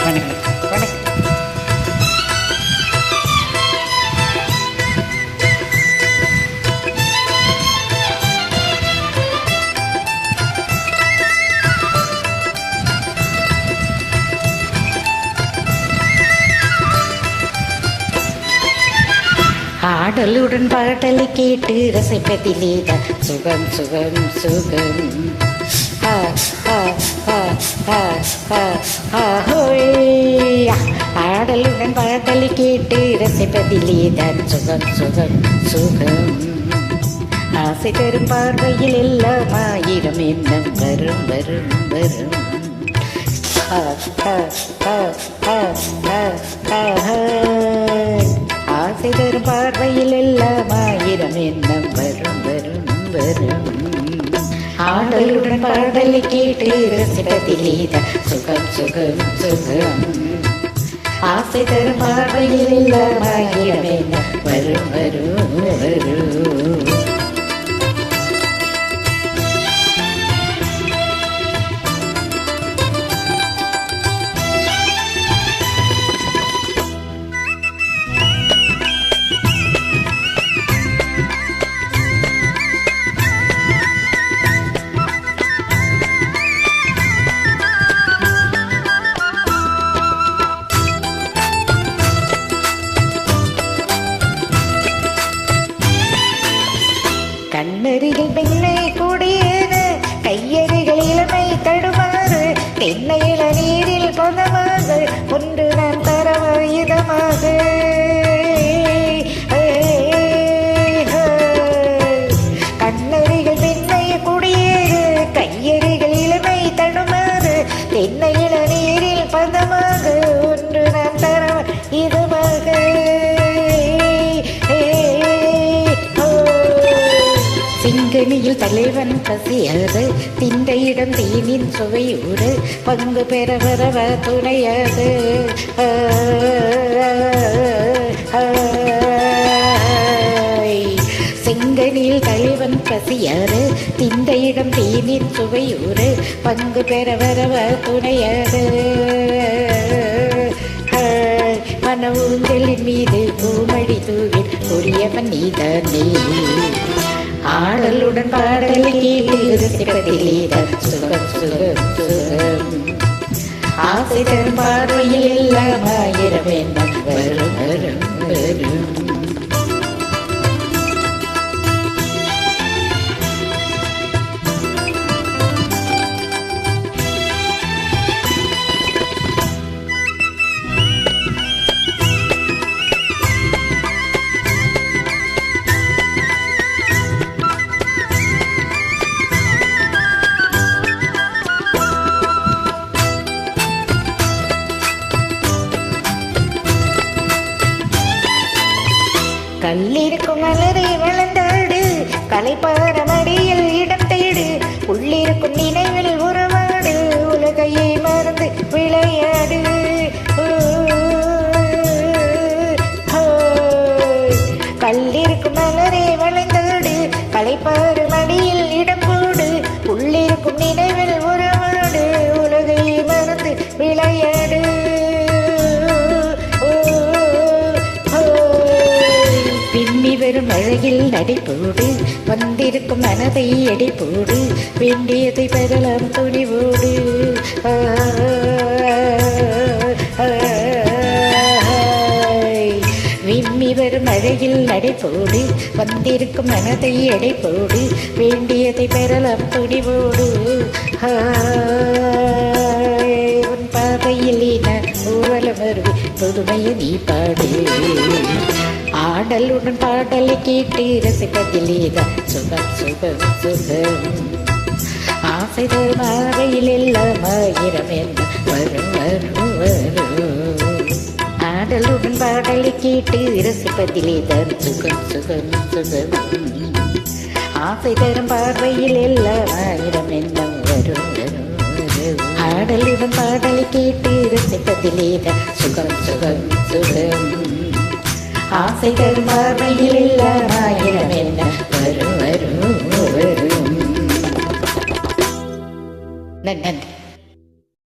வணக்கம் வணக்கம். ஆடலுடன் பாடலை கேட்டு ரசிப்பதிலேதான் சுகம் சுகம் சுகம். ஆடலுடன் பாடலை கேட்டு ரசிப்பதிலேதான் சுகம் சுகம் சுகம். ஆசை தரும் பார்வையில் எல்லாம் ஆயிரம் எண்ணம் வரும் வரும் வரும். ஆசை தரும் பார்வையில் எல்லாம் ஆயிரம் எண்ணம் வரும் வரும் வரும். ஆடலுடன் பாடலை கேட்டு ரசிப்பதிலேதான் சுகம் சுகம் சுகம். ஆசை தரும் பார்வையில் எல்லாம் ஆயிரம் எண்ணம் வரும் வரும் வரும். கண்ணருகில் பெண்ணை கூடியது, கையருகில் இளமை தடுமாறு, தென்னையில நீரில் பதமாக ஒன்று நான் தரவாயுதமாக. கண்ணருகில் பெண்ணை கூடியது, கையருகில் இளமை தடுமாறு, தென்னையில நீரில் பதமாக ஒன்று நான் தரவாயுதமாக. சிங்கனியில் தலைவன் பசியாது, திண்டையிடம் தீனின் சுவையூறு, பங்கு பெற வரவ துணையாது. சிங்கனியில் தலைவன் பசியாது, திண்டையிடம் தீனின் சுவையூறு, பங்கு பெற வரவ துணையாது. மனவூஞ்சலின் மீது பூமடி தூவில் உரியவன் நீதானே. ஆடலுடன் பாடலை கேட்டு ரசிப்பதிலேதான் சுகம் சுகம் சுகம். ஆசை தரும் பார்வையில் எல்லாம் ஆயிரம் எண்ணம் வரும் வரும் வரும். கல்லிருக்கும் மலரை வளர்ந்தாடு, கலைப்பார மடியில் இடம் தேடு, உள்ளிருக்கும் நினைவில் உறவாடு, உலகையை மறந்து விளையாடு. கல்லிருக்கும் மலரை வளர்ந்தாடு, கலைப்பார மடியில் இடம் போடு, உள்ளிருக்கும் நினைவில் உறவாடு, உலகையை மறந்து விளையாடு. வெறும் அழகில் நடிப்போடு, வந்திருக்கும் மனதை எடிப்போடு, வேண்டியதை பெறலாம் துணிவோடு. விம்மி வரும் அழகில் நடிப்போடு, வந்திருக்கும் மனதை எடைப்போடு, வேண்டியதை பெறலாம் துணிவோடு. உன் பாதையில் நான் ஊழலம் வருவி புதுமையை நீ பாடு. ஆடலுடன் பாடலை கேட்டு ரசிப்பதிலேதான் சுகம் சுகம் சுகம். ஆசை தரும் ஆரையில் எல்லாம் ஆயிரம் எண்ணம் வரும் வரும் வரும். ஆடலுடன் பாடலை கேட்டு ரசிப்பதிலேதான் சுகம் சுகம் சுகம். ஆசை தரும் பார்வையில் எல்லாம் ஆயிரம் எண்ணம் வரும் வரும் வரும். ஆடலுடன் பாடலை கேட்டு ரசிப்பதிலேதான் சுகம் சுகம் சுகம். ஆசை தரும் பார்வையில் எல்லாம் ஆயிரம் எண்ணம் வரும் வரும் வரும். நன்றி.